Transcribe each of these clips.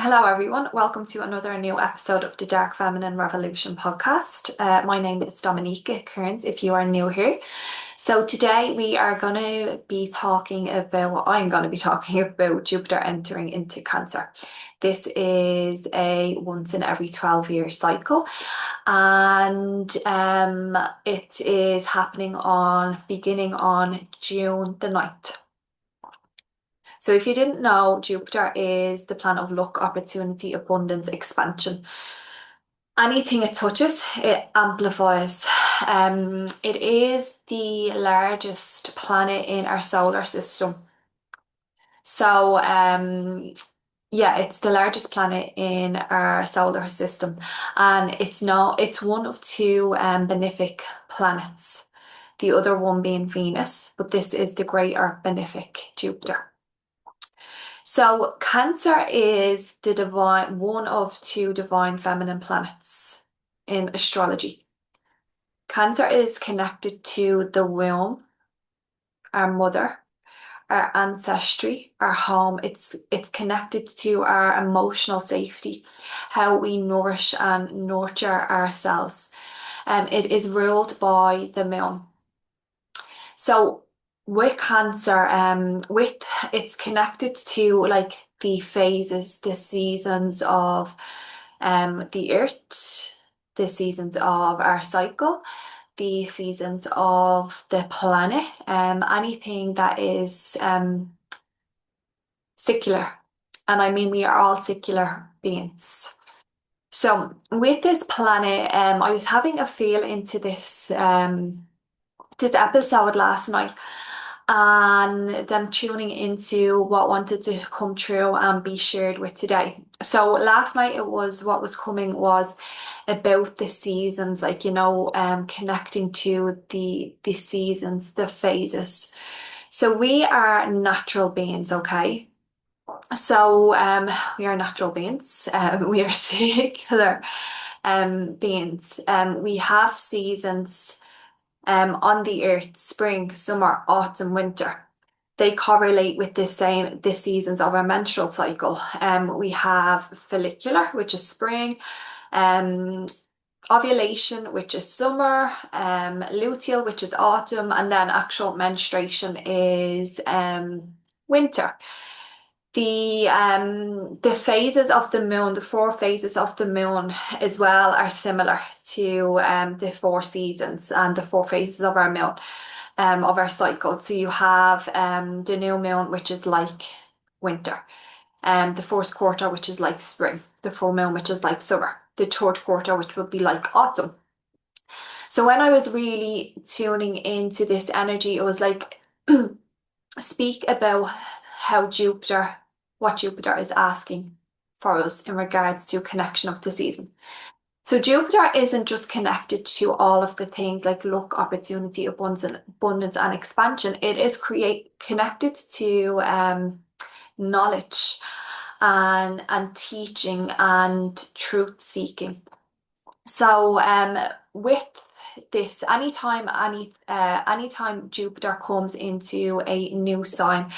Hello, everyone. Welcome to another new episode of the Dark Feminine Revolution podcast. My name is Dominica Kearns, if you are new here. So today we are going to be talking about, I'm going to be talking about Jupiter entering into Cancer. This is a once in every 12-year cycle, and it is beginning on June the 9th. So if you didn't know, Jupiter is the planet of luck, opportunity, abundance, expansion. Anything it touches, it amplifies. It is the largest planet in our solar system. So, yeah, it's the largest planet in our solar system, and it's one of two benefic planets. The other one being Venus, but this is the greater benefic Jupiter. So Cancer is one of two divine feminine planets in astrology. Cancer is connected to the womb, our mother, our ancestry, our home. It's connected to our emotional safety, how we nourish and nurture ourselves. It is ruled by the moon. So with Cancer, it's connected to like the phases, the seasons of the earth, the seasons of our cycle, the seasons of the planet, anything that is secular. And I mean, we are all secular beings. So with this planet, I was having a feel into this episode last night, and then tuning into what wanted to come true and be shared with today. So last night what was coming was about the seasons, like connecting to the seasons, the phases. So we are natural beings, okay? So we are natural beings. We are secular beings. We have seasons on the earth: spring, summer, autumn, winter. They correlate with the seasons of our menstrual cycle. We have follicular, which is spring, um, ovulation, which is summer, luteal, which is autumn, and then actual menstruation is winter. The phases of the moon, the four phases of the moon as well, are similar to the four seasons and the four phases of our moon, of our cycle. So you have the new moon, which is like winter, the fourth quarter, which is like spring, the full moon, which is like summer, the third quarter, which would be like autumn. So when I was really tuning into this energy, it was like speak about what Jupiter is asking for us in regards to connection of the season. So Jupiter isn't just connected to all of the things like luck, opportunity, abundance, and expansion. It is connected to knowledge and teaching and truth seeking. So with this, anytime Jupiter comes into a new sign,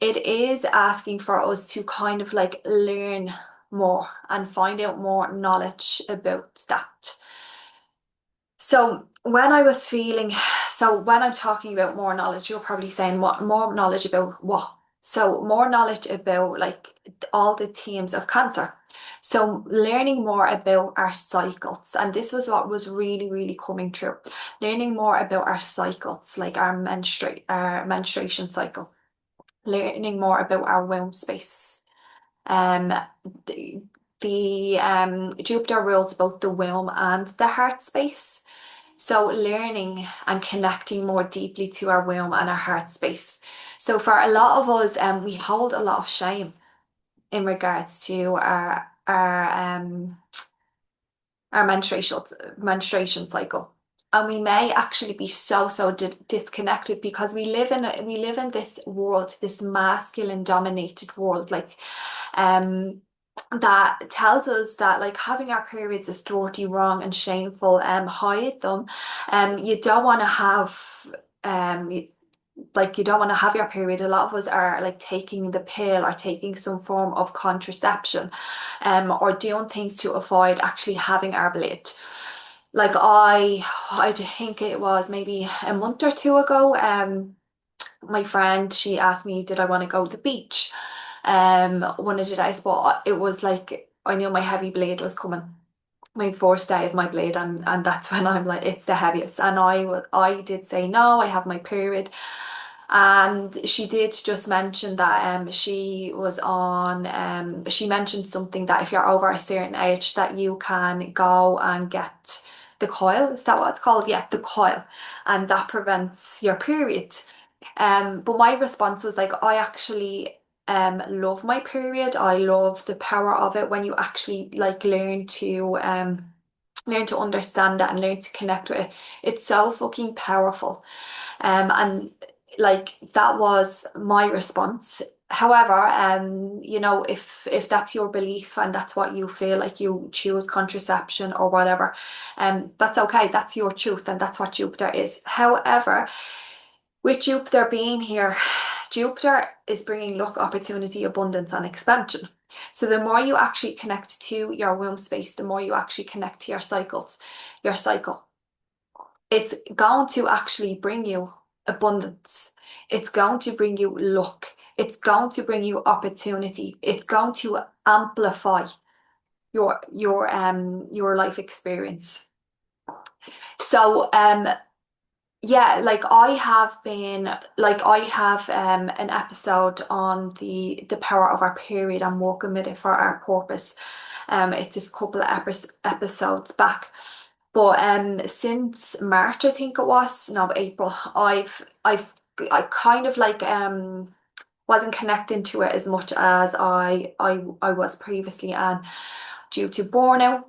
it is asking for us to kind of like learn more and find out more knowledge about that. So when I'm talking about more knowledge, you're probably saying, what more knowledge about what? So more knowledge about like all the themes of Cancer. So learning more about our cycles, and this was what was really, really coming true. Learning more about our cycles, like our menstruation cycle. Learning more about our womb space. Um, the Jupiter rules both the womb and the heart space. So learning and connecting more deeply to our womb and our heart space. So for a lot of us, we hold a lot of shame in regards to our menstruation cycle. And we may actually be so disconnected because we live in this world, this masculine dominated world, like that tells us that like having our periods is dirty, wrong, and shameful. Hide them. You don't want to have like you don't want to have your period. A lot of us are like taking the pill or taking some form of contraception, or doing things to avoid actually having our bleed. Like I think it was maybe a month or two ago. My friend, she asked me, did I want to go to the beach? One of the days, but it was like I knew my heavy bleed was coming, my first day of my bleed, and that's when I'm like, it's the heaviest. And I did say no, I have my period. And she did just mention that she mentioned something that if you're over a certain age that you can go and get the coil. Is that what it's called? Yeah, the coil. And that prevents your period. But my response was like, I actually love my period. I love the power of it when you actually like learn to understand it and learn to connect with it. It's so fucking powerful. And like that was my response. However, if that's your belief and that's what you feel, like you choose contraception or whatever, that's okay. That's your truth and that's what Jupiter is. However, with Jupiter being here, Jupiter is bringing luck, opportunity, abundance, and expansion. So the more you actually connect to your womb space, the more you actually connect to your cycle, it's going to actually bring you abundance. It's going to bring you luck. It's going to bring you opportunity. It's going to amplify your life experience. So yeah, like I have an episode on the power of our period and working with it for our purpose. It's a couple of episodes back. But since March, I think it was, no, April, I kind of like wasn't connecting to it as much as I was previously, and due to burnout,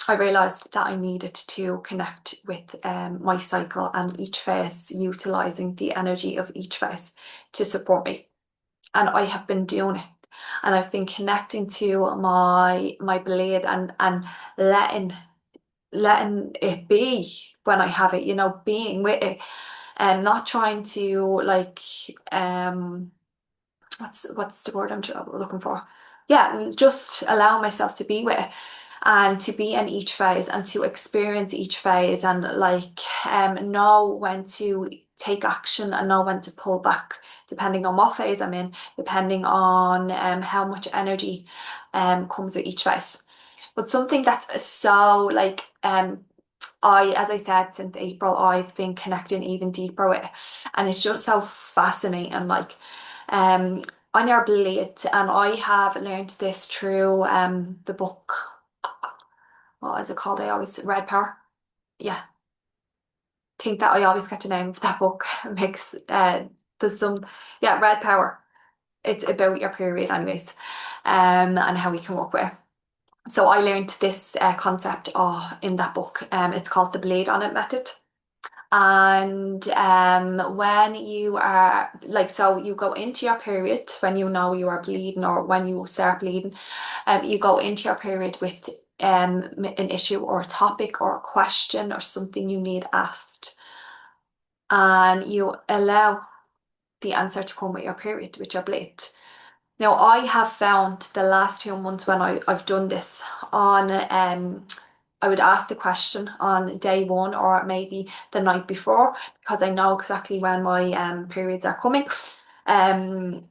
I realized that I needed to connect with my cycle and each phase, utilizing the energy of each phase to support me. And I have been doing it. And I've been connecting to my blade and letting letting it be when I have it, being with it and not trying to like what's the word looking for? Yeah, just allow myself to be with it and to be in each phase and to experience each phase and like know when to take action and know when to pull back depending on what phase I'm in, depending on how much energy comes with each phase. But something that's so like as I said, since April, I've been connecting even deeper with it. And it's just so fascinating. Like, um, on your blade, and I have learned this through the book. What is it called? I always Red Power. Yeah, think that I always get the name of that book. Makes there's some yeah, Red Power. It's about your period, anyways, and how we can work with it. So I learned this concept in that book. It's called the Blade on It method. And when you are like, so you go into your period when you know you are bleeding or when you start bleeding, you go into your period with an issue or a topic or a question or something you need asked, and you allow the answer to come with your period, with your bleed. Now, I have found the last 2 months when I've done this on, I would ask the question on day one or maybe the night before because I know exactly when my periods are coming. Um,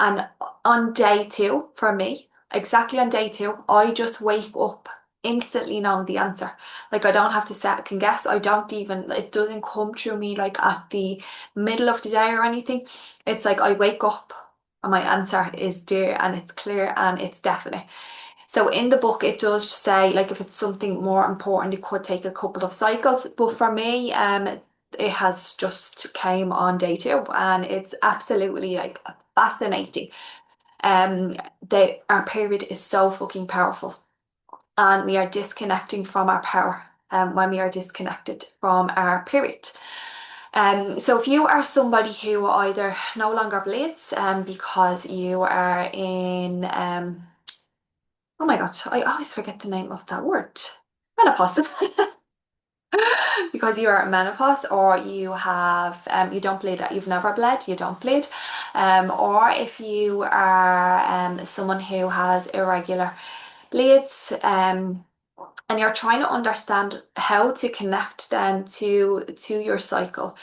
and on day two, for me, exactly on day two, I just wake up instantly knowing the answer. Like I don't have to second guess. I don't even, it doesn't come through me like at the middle of the day or anything. It's like I wake up and my answer is there and it's clear and it's definite. So in the book, it does say like if it's something more important, it could take a couple of cycles. But for me, it has just came on day two, and it's absolutely like fascinating. Our period is so fucking powerful, and we are disconnecting from our power. When we are disconnected from our period. So if you are somebody who either no longer bleeds because you are in oh my God, I always forget the name of that word. Menopause. because you are at menopause, or you have you don't bleed, you've never bled, you don't bleed, or if you are someone who has irregular bleeds, and you're trying to understand how to connect then to your cycle,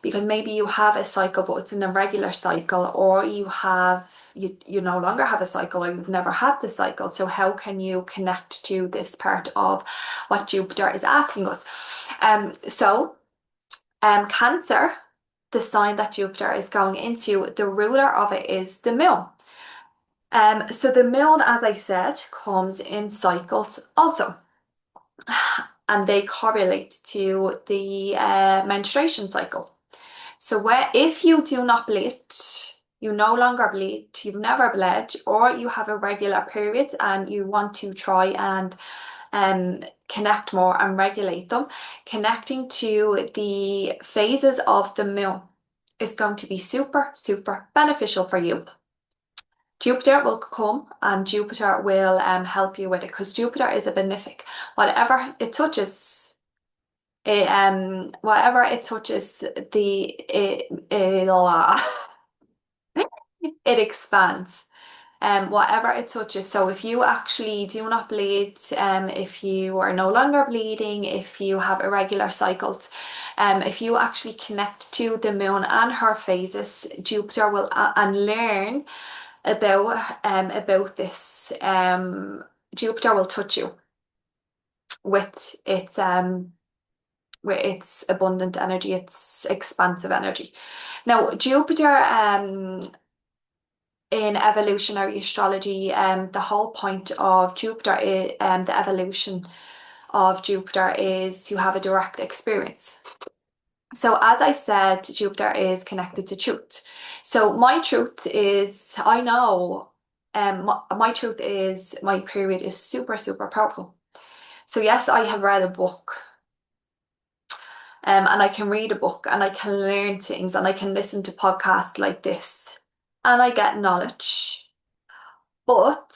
because maybe you have a cycle but it's an irregular cycle, or you no longer have a cycle, or you've never had the cycle. So how can you connect to this part of what Jupiter is asking us? Cancer, the sign that Jupiter is going into, the ruler of it is the moon. So the moon, as I said, comes in cycles also, and they correlate to the menstruation cycle. So if you do not bleed, you no longer bleed, you've never bled, or you have irregular periods and you want to try and connect more and regulate them, connecting to the phases of the moon is going to be super, super beneficial for you. Jupiter will come and Jupiter will help you with it, because Jupiter is a benefic. Whatever it touches, whatever it touches, it expands. Whatever it touches. So if you actually do not bleed, if you are no longer bleeding, if you have irregular cycles, if you actually connect to the moon and her phases, Jupiter will and learn about this. Jupiter will touch you with its abundant energy, its expansive energy. Now, Jupiter, in evolutionary astrology, the whole point of Jupiter is, the evolution of Jupiter is to have a direct experience. So as I said, Jupiter is connected to truth. So my truth is, I know, my truth is my period is super, super powerful. So yes, I have read a book, and I can read a book and I can learn things and I can listen to podcasts like this and I get knowledge. But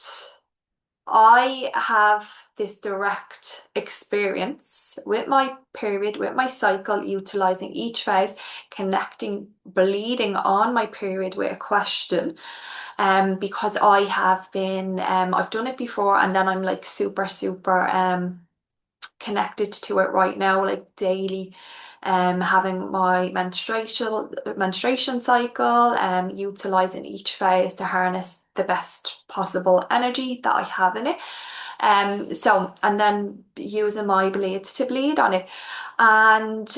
I have this direct experience with my period, with my cycle, utilizing each phase, connecting, bleeding on my period with a question. Because I have been, I've done it before, and then I'm like super, super connected to it right now, like daily, having my menstruation cycle, utilizing each phase to harness the best possible energy that I have in it. And then using my blades to bleed on it. And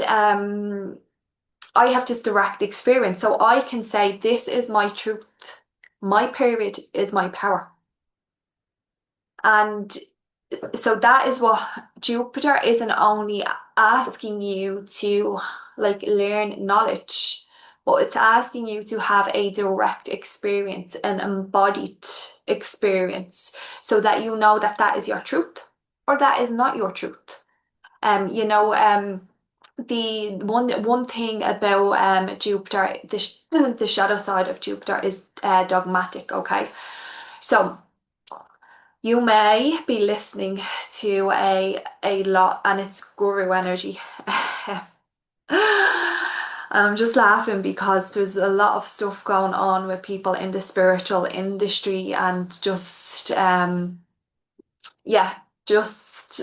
I have this direct experience, so I can say this is my truth. My period is my power. And so that is what Jupiter isn't only asking you to like learn knowledge, but it's asking you to have a direct experience, an embodied experience, so that you know that that is your truth or that is not your truth. The one thing about Jupiter, the shadow side of Jupiter is dogmatic. Okay, so you may be listening to a lot, and it's guru energy. I'm just laughing because there's a lot of stuff going on with people in the spiritual industry, and just yeah, just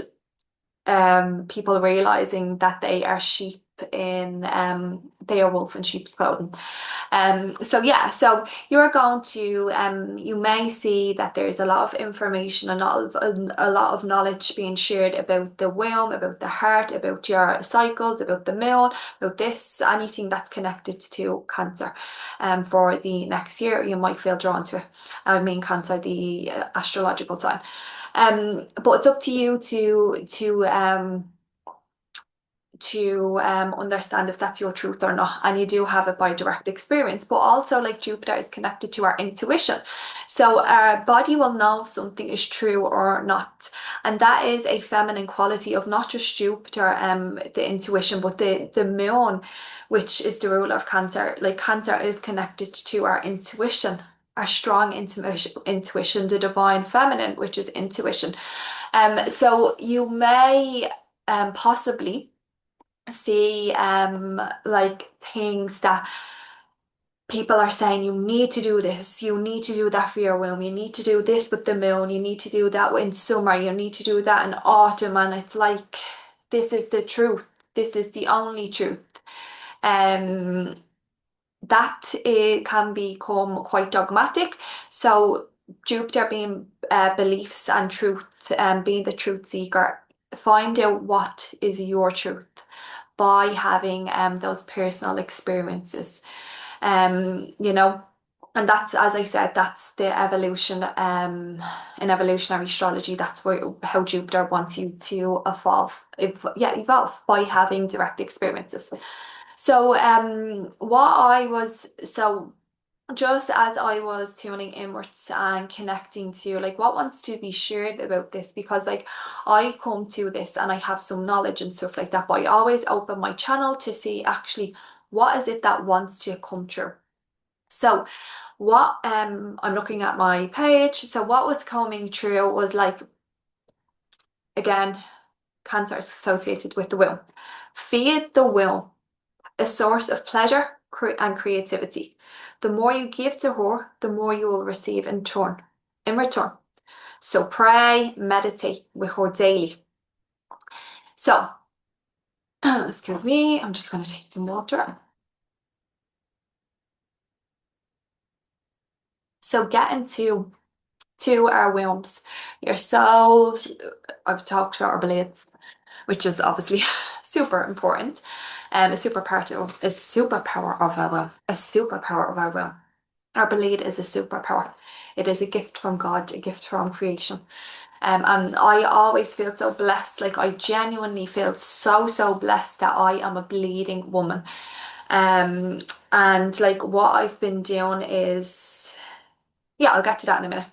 people realizing that they are sheep in they are wolf in sheep's clothing. So yeah, so you're going to you may see that there's a lot of information and a lot of knowledge being shared about the womb, about the heart, about your cycles, about the moon, about this, anything that's connected to Cancer. For the next year, you might feel drawn to it. I mean, Cancer, the astrological sign. But it's up to you to understand if that's your truth or not, and you do have it by direct experience. But also, like, Jupiter is connected to our intuition, so our body will know if something is true or not, and that is a feminine quality of not just Jupiter, the intuition, but the moon, which is the ruler of Cancer. Like, Cancer is connected to our intuition, our strong intuition, the divine feminine, which is intuition. So you may possibly see like things that people are saying you need to do this, you need to do that for your womb, you need to do this with the moon, you need to do that in summer, you need to do that in autumn, and it's like this is the truth, this is the only truth. Um, that it can become quite dogmatic. So Jupiter being beliefs and truth, and being the truth seeker, find out what is your truth by having those personal experiences. You know, and that's, as I said, that's the evolution, in evolutionary astrology, that's where how Jupiter wants you to evolve by having direct experiences. So just as I was tuning inwards and connecting to like what wants to be shared about this, because like I come to this and I have some knowledge and stuff like that, but I always open my channel to see actually what is it that wants to come true. So what I'm looking at my page. So what was coming true was like, again, Cancer is associated with the will. Feed the will, a source of pleasure and creativity. The more you give to her, the more you will receive in turn, in return. So pray, meditate with her daily. So, excuse me, I'm just going to take some water. So getting to our wombs. You're so, I've talked about our blades, which is obviously super important. A superpower of our will. Our blade is a superpower. It is a gift from God, a gift from creation. And I always feel so blessed. Like I genuinely feel so blessed that I am a bleeding woman. Um, and like what I've been doing is, yeah, I'll get to that in a minute.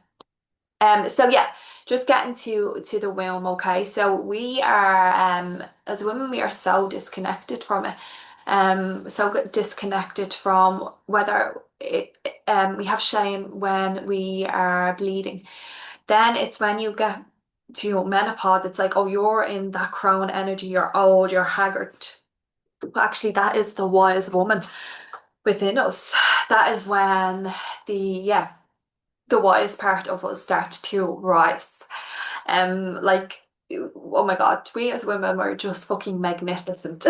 So yeah, just getting to the womb, okay? So we are as women we are so disconnected from it. So disconnected from whether we have shame when we are bleeding. Then it's when you get to menopause, it's like, oh, you're in that crone energy, you're old, you're haggard. But actually that is the wise woman within us. That is when the the wise part of us start to rise. Like, oh my God, we as women were just fucking magnificent.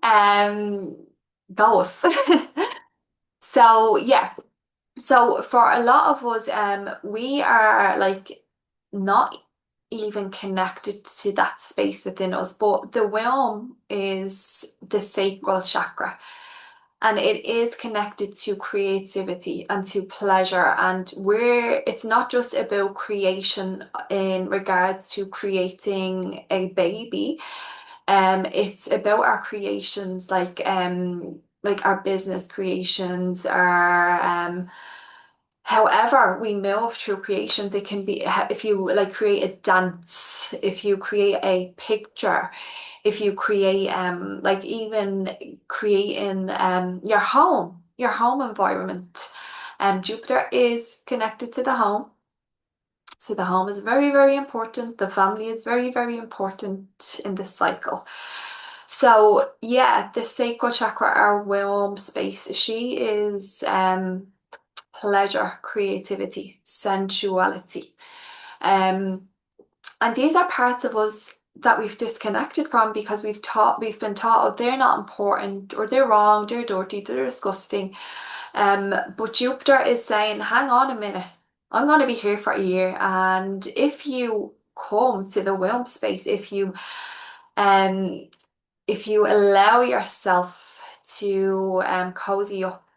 Um, those. So yeah, so for a lot of us, we are like not even connected to that space within us, but the womb is the sacral chakra. And it is connected to creativity and to pleasure. And it's not just about creation in regards to creating a baby. It's about our creations, like our business creations, our however we move through creations. It can be if you like create a dance, if you create a picture, if you create like even creating your home environment. Jupiter is connected to the home. So the home is very important. The family is very important in this cycle. So yeah, the sacral chakra, our womb space, she is pleasure, creativity, sensuality. Um, and these are parts of us that we've disconnected from because we've been taught, oh, they're not important, or they're wrong, they're dirty, they're disgusting. But Jupiter is saying, hang on a minute, I'm going to be here for a year, and if you come to the womb space, um if you allow yourself to cozy up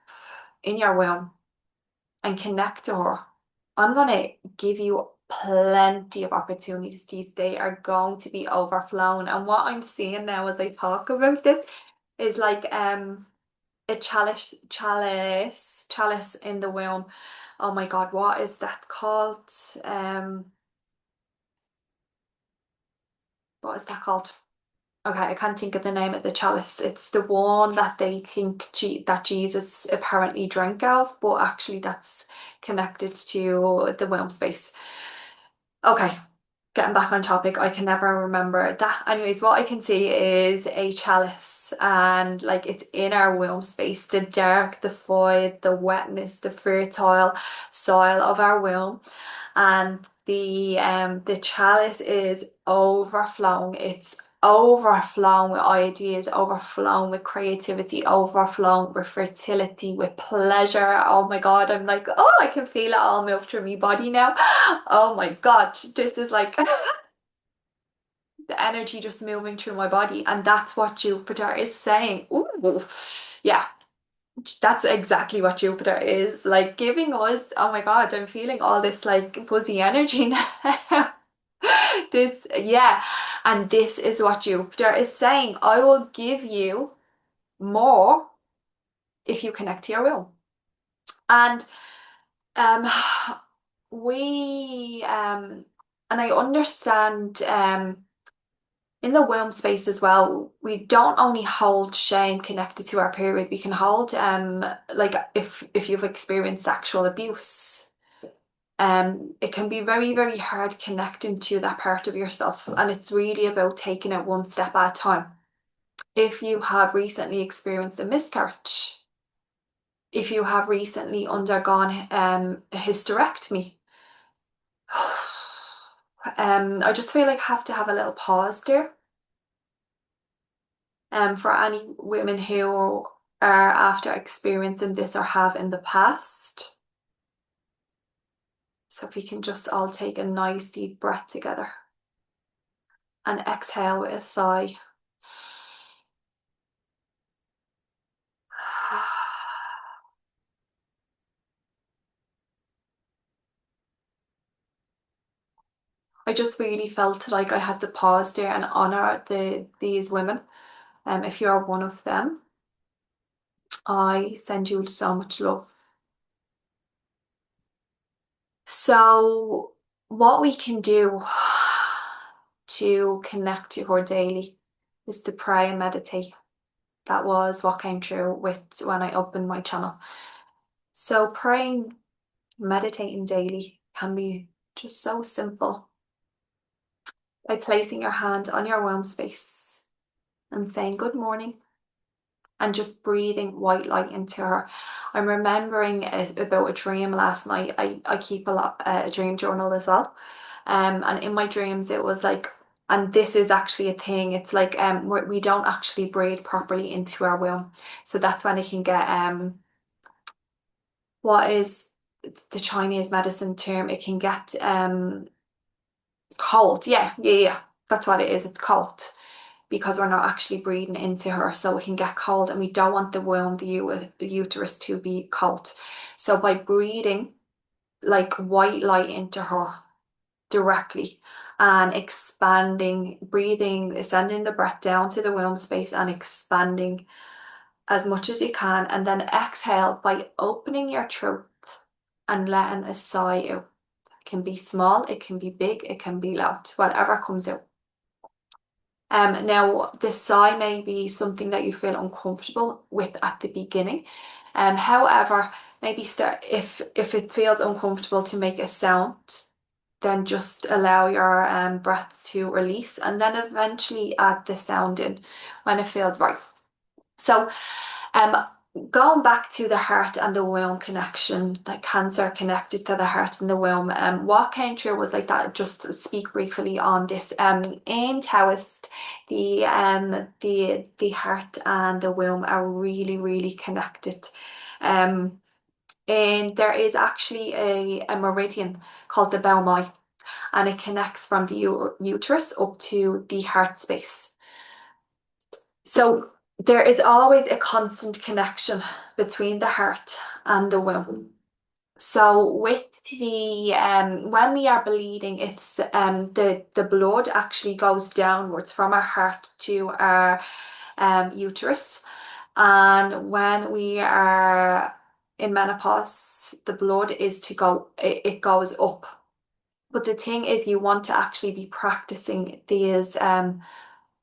in your womb and connect to her, I'm going to give you plenty of opportunities. They are going to be overflowing. And what I'm seeing now as I talk about this is like a chalice in the womb. Oh my God, what is that called? Um, what is that called? Okay, I can't think of the name of the chalice. It's the one that they think that Jesus apparently drank of, but actually that's connected to the womb space. Okay, getting back on topic, I can never remember that. Anyways, what I can see is a chalice and like it's in our womb space, the dark, the void, the wetness, the fertile soil of our womb. And the chalice is overflowing. It's overflowing with ideas, overflowing with creativity, overflowing with fertility, with pleasure. Oh my God, I'm like, oh, I can feel it all move through my body now. Oh my God, this is like the energy just moving through my body. And that's what Jupiter is saying. Ooh, yeah, that's exactly what Jupiter is like giving us. Oh my God, I'm feeling all this like fuzzy energy now. This, yeah. And this is what Jupiter is saying. I will give you more if you connect to your will. And um we and I understand in the womb space as well, we don't only hold shame connected to our period, we can hold like if you've experienced sexual abuse. It can be very, very hard connecting to that part of yourself, and it's really about taking it one step at a time. If you have recently experienced a miscarriage, if you have recently undergone a hysterectomy, I just feel like I have to have a little pause there. For any women who are after experiencing this or have in the past. So if we can just all take a nice deep breath together and exhale with a sigh. I just really felt like I had to pause there and honor these women. If you're one of them, I send you so much love. So, what we can do to connect to her daily is to pray and meditate. That was what came through with when I opened my channel. So, praying, meditating daily can be just so simple by placing your hand on your womb space and saying good morning and just breathing white light into her. I'm remembering about a dream last night. I keep a dream journal as well. And in my dreams it was like, and this is actually a thing, it's like we don't actually breathe properly into our womb. So that's when it can get what is the Chinese medicine term? It can get cold. Yeah. That's what it is. It's cold because we're not actually breathing into her, so it can get cold, and we don't want the womb, the uterus, to be cold. So by breathing like white light into her directly and expanding, breathing, sending the breath down to the womb space and expanding as much as you can, and then exhale by opening your throat and letting a sigh out. It can be small, it can be big, it can be loud, whatever comes out. Now, the sigh may be something that you feel uncomfortable with at the beginning. However, maybe start if it feels uncomfortable to make a sound, then just allow your breath to release, and then eventually add the sound in when it feels right. So, um, going back to the heart and the womb connection, that cancer connected to the heart and the womb, what came through was like that. Just speak briefly on this. In Taoist, the heart and the womb are really, really connected. Um, and there is actually a meridian called the Baomai, and it connects from the uterus up to the heart space. So there is always a constant connection between the heart and the womb. So with the when we are bleeding, it's the blood actually goes downwards from our heart to our uterus. And when we are in menopause, the blood is to go, it goes up. But the thing is, you want to actually be practicing these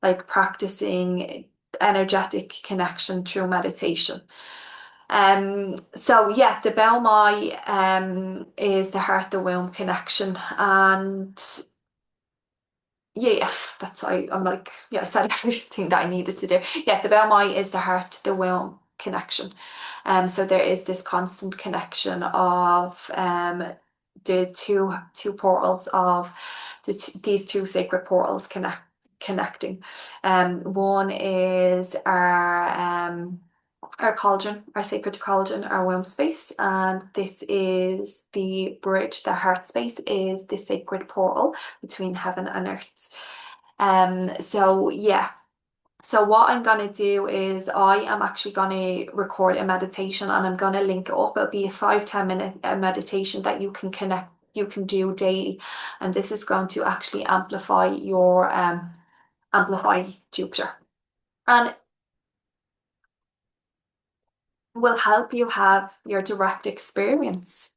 like practicing energetic connection through meditation. So yeah, the Belmai is the heart the womb connection, and yeah, I'm like, yeah, I said everything that I needed to do. Yeah, the BMI is the heart to the womb connection. So there is this constant connection of the two portals of these two sacred portals connecting. One is our cauldron, our sacred cauldron, our womb space, and this is the bridge. The heart space is the sacred portal between heaven and earth. So yeah. So what I'm gonna do is I am actually gonna record a meditation and I'm gonna link it up. It'll be a 5-10 minute meditation that you can do daily, and this is going to actually amplify Jupiter. And will help you have your direct experience.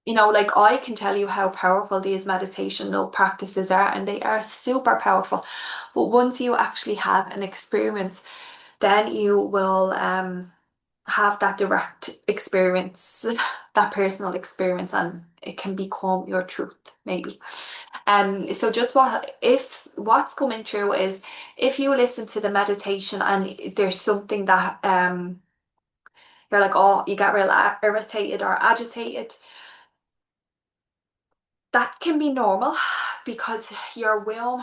Like I can tell you how powerful these meditational practices are, and they are super powerful. But once you actually have an experience, then you will have that direct experience, that personal experience, and it can become your truth, maybe. So just what's coming through is if you listen to the meditation and there's something that you're like, oh, you get real irritated or agitated, that can be normal because your womb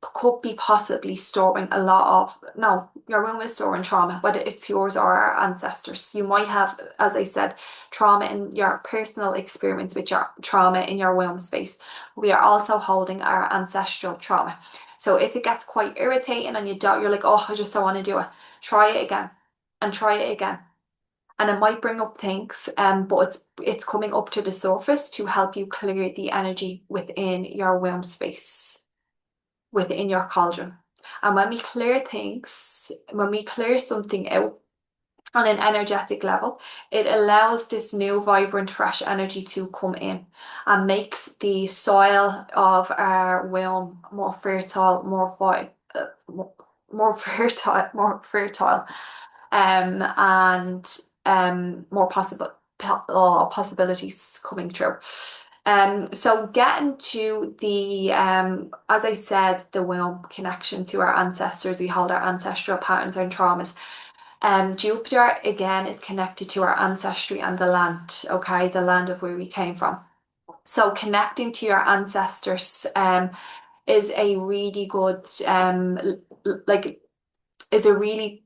could be possibly storing a lot of, no, your womb is storing trauma, whether it's yours or our ancestors. You might have, as I said, trauma in your personal experience with your trauma in your womb space. We are also holding our ancestral trauma. So if it gets quite irritating and you're like, oh, I just don't want to do it, try it again and try it again, and it might bring up things, but it's coming up to the surface to help you clear the energy within your womb space, within your cauldron. And when we clear something out on an energetic level, it allows this new vibrant fresh energy to come in and makes the soil of our womb more fertile, more fertile, and more possibilities coming through. So getting to the as I said, the womb connection to our ancestors, we hold our ancestral patterns and traumas. Jupiter again is connected to our ancestry and the land, okay, the land of where we came from. So connecting to your ancestors is a really good like is a really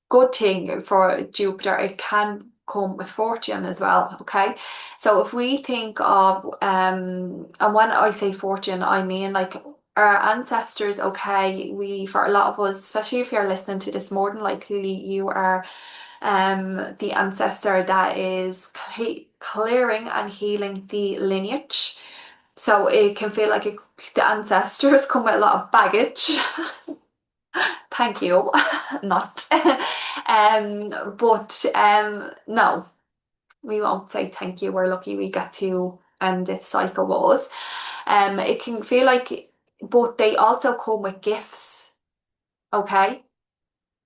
good thing for Jupiter. It can come with fortune as well. Okay. So if we think of and when I say fortune, I mean like our ancestors, okay, we for a lot of us, especially if you're listening to this, more than likely you are the ancestor that is clearing and healing the lineage. So it can feel like the ancestors come with a lot of baggage. Thank you. Not. But no, we won't say thank you. We're lucky we get to end this cycle with us. It can feel like, but they also come with gifts, okay?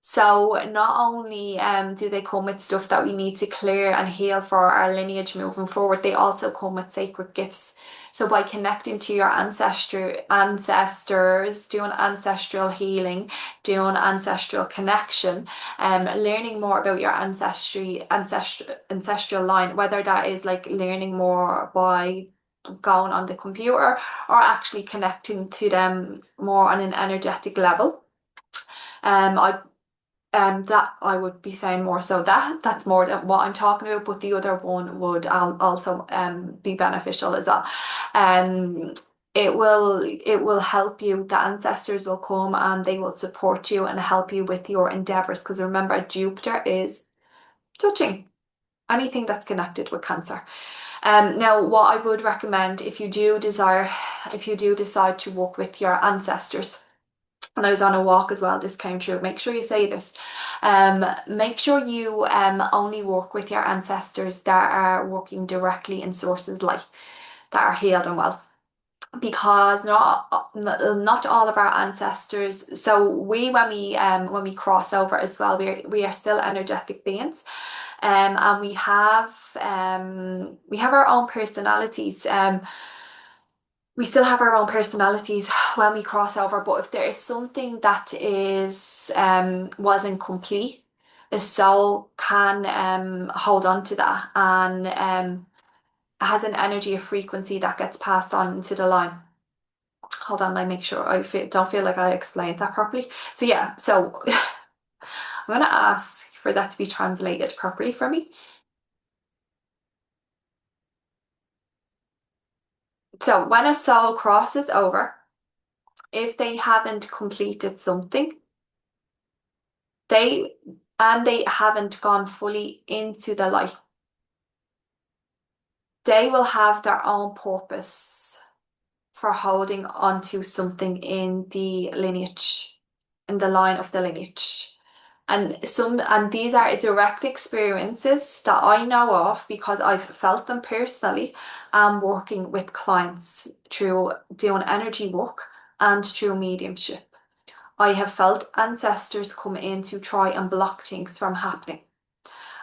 So not only do they come with stuff that we need to clear and heal for our lineage moving forward, they also come with sacred gifts. So by connecting to your ancestors, doing ancestral healing, doing ancestral connection, learning more about your ancestral line, whether that is like learning more by going on the computer or actually connecting to them more on an energetic level. I that I would be saying more so that's more than what I'm talking about, but the other one would also be beneficial as well. Um, it will help you. The ancestors will come and they will support you and help you with your endeavors. Because remember, Jupiter is touching anything that's connected with Cancer. Now, what I would recommend if you do decide to work with your ancestors, and I was on a walk as well, this came true. Make sure you say this. Make sure you only work with your ancestors that are working directly in sources light, that are healed and well. Because not all of our ancestors. So when we cross over as well, we are still energetic beings, and we have our own personalities. we still have our own personalities when we cross over, but if there is something that is wasn't complete, the soul can hold on to that and has an energy, a frequency that gets passed on into the line. Hold on, I make sure don't feel like I explained that properly. So yeah, so I'm gonna ask for that to be translated properly for me. So when a soul crosses over, if they haven't completed something, they they haven't gone fully into the light, they will have their own purpose for holding onto something in the lineage, in the line of the lineage. And these are direct experiences that I know of because I've felt them personally and working with clients through doing energy work and through mediumship. I have felt ancestors come in to try and block things from happening.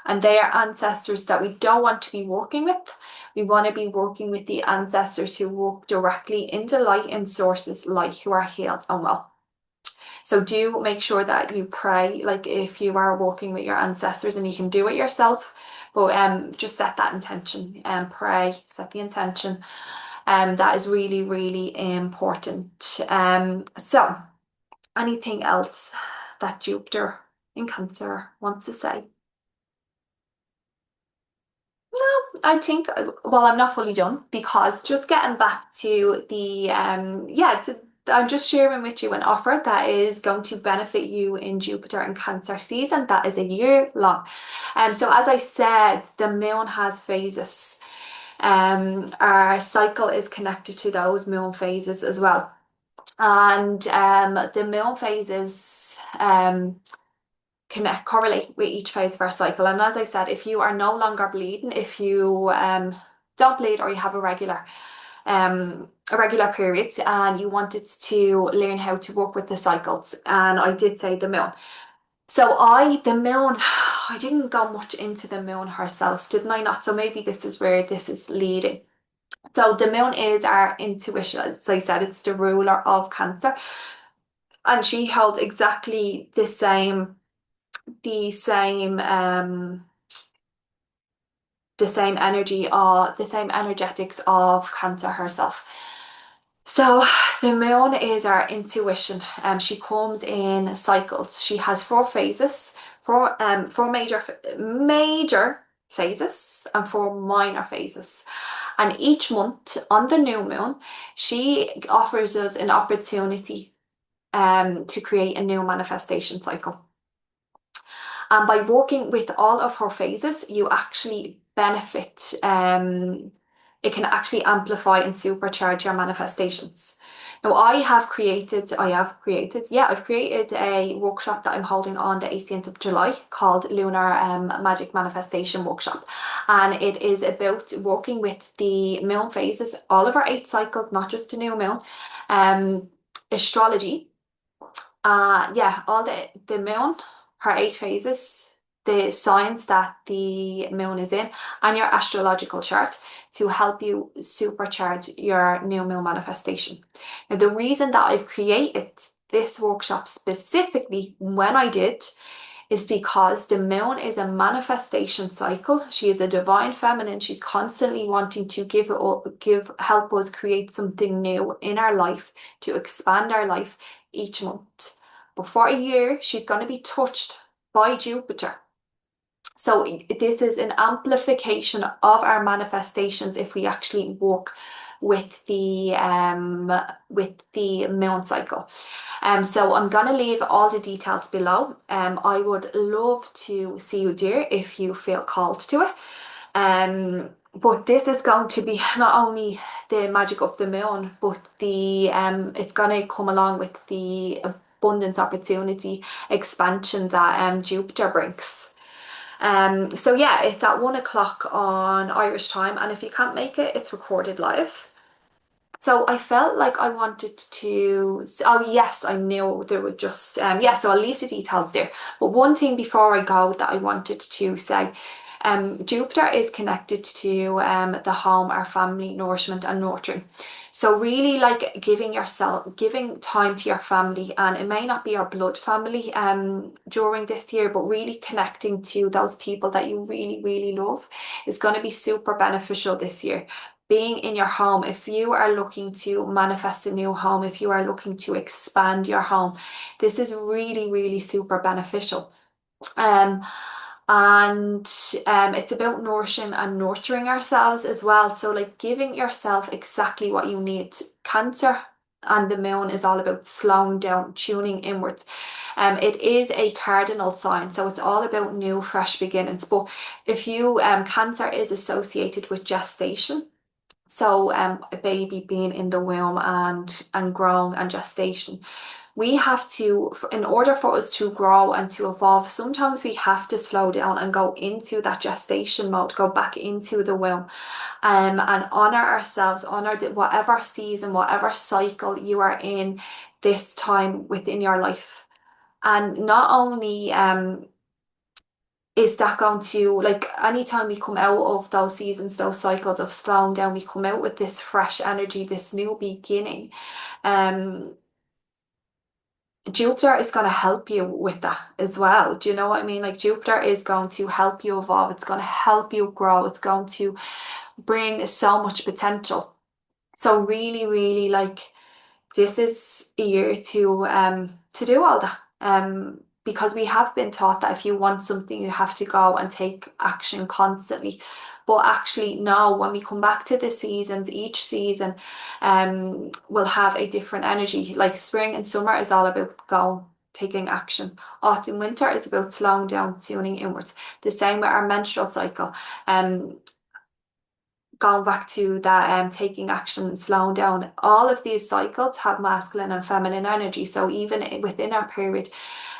And they are ancestors that we don't want to be working with. We want to be working with the ancestors who walk directly into light and sources light, who are healed and well. So do make sure that you pray, like if you are walking with your ancestors, and you can do it yourself, but just set that intention and pray, set the intention. That is really, really important. So anything else that Jupiter in Cancer wants to say? I think, well, I'm not fully done because just getting back to the, I'm just sharing with you an offer that is going to benefit you in Jupiter and Cancer season. That is a year long. So as I said, the moon has phases. Our cycle is connected to those moon phases as well. And the moon phases, connect correlate with each phase of our cycle. And as I said, if you are no longer bleeding, if you don't bleed or you have a regular period and you wanted to learn how to work with the cycles, and I did say the moon. So the moon, I didn't go much into the moon herself, didn't I not? So maybe this is where this is leading. So the moon is our intuition. As I said, it's the ruler of Cancer. And she held exactly the same the same energy or the same energetics of Cancer herself. So the moon is our intuition. She comes in cycles. She has four phases, four major phases and four minor phases. And each month on the new moon, she offers us an opportunity to create a new manifestation cycle. And by working with all of her phases, you actually benefit. It can actually amplify and supercharge your manifestations. Now, I've created a workshop that I'm holding on the 18th of July called Lunar Magic Manifestation Workshop. And it is about working with the moon phases, all of our 8 cycles, not just the new moon, astrology, all the moon, her 8 phases, the signs that the moon is in, and your astrological chart to help you supercharge your new moon manifestation. Now, the reason that I've created this workshop specifically when I did is because the moon is a manifestation cycle. She is a divine feminine. She's constantly wanting to help us create something new in our life, to expand our life each month. But for a year, she's going to be touched by Jupiter. So this is an amplification of our manifestations if we actually work with the moon cycle. So I'm gonna leave all the details below. I would love to see you, dear, if you feel called to it. But this is going to be not only the magic of the moon, but it's gonna come along with the abundance, opportunity, expansion that Jupiter brings. So yeah, it's at 1 o'clock on Irish time, and if you can't make it, it's recorded live. So I felt like I wanted to, oh yes, I knew there would just, so I'll leave the details there. But one thing before I go that I wanted to say, Jupiter is connected to the home, our family, nourishment, and nurturing. So really like giving time to your family, and it may not be your blood family during this year, but really connecting to those people that you really, really love is going to be super beneficial this year. Being in your home, if you are looking to manifest a new home, if you are looking to expand your home, this is really, really super beneficial. Um, and it's about nourishing and nurturing ourselves as well. So, like giving yourself exactly what you need. Cancer and the moon is all about slowing down, tuning inwards. It is a cardinal sign, so it's all about new, fresh beginnings. But if you, Cancer is associated with gestation. So, a baby being in the womb and growing and gestation, we have to, in order for us to grow and to evolve, sometimes we have to slow down and go into that gestation mode, go back into the womb, and honor ourselves, honor whatever season, whatever cycle you are in this time within your life. And not only is that going to, like, anytime we come out of those seasons, those cycles of slowing down, we come out with this fresh energy, this new beginning. Um, Jupiter is going to help you with that as well. Do you know what I mean? Like Jupiter is going to help you evolve. It's going to help you grow. It's going to bring so much potential. So really, really like this is a year to do all that. Because we have been taught that if you want something, you have to go and take action constantly. But actually, no, when we come back to the seasons, each season will have a different energy. Like spring and summer is all about going, taking action. Autumn, winter is about slowing down, tuning inwards. The same with our menstrual cycle. Um, Going back to that taking action, slowing down, all of these cycles have masculine and feminine energy. So even within our period,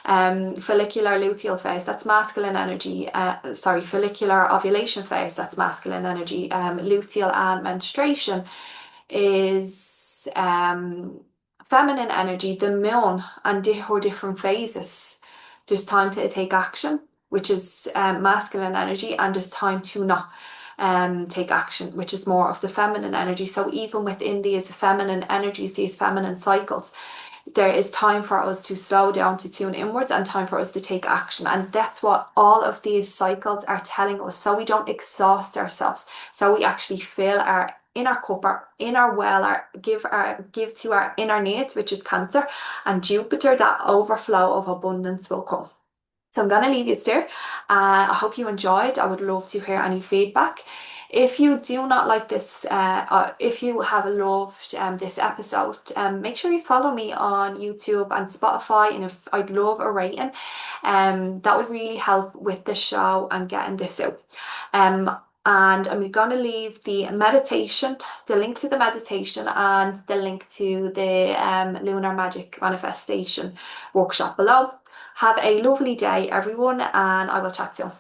follicular luteal phase, that's masculine energy. Sorry, follicular ovulation phase, that's masculine energy. Luteal and menstruation is feminine energy. The moon and her different phases. There's time to take action, which is masculine energy, and there's time to not take action, which is more of the feminine energy. So even within these feminine energies, these feminine cycles, there is time for us to slow down, to tune inwards, and time for us to take action. And that's what all of these cycles are telling us. So we don't exhaust ourselves. So we actually fill our inner cup, our inner well, give to our inner needs, which is Cancer, and Jupiter, that overflow of abundance will come. So I'm going to leave you there. I hope you enjoyed. I would love to hear any feedback. If you do not like this, if you have loved this episode, make sure you follow me on YouTube and Spotify. And if I'd love a rating, that would really help with the show and getting this out. And I'm going to leave the meditation, the link to the meditation, and the link to the Lunar Magic Manifestation workshop below. Have a lovely day, everyone, and I will chat soon.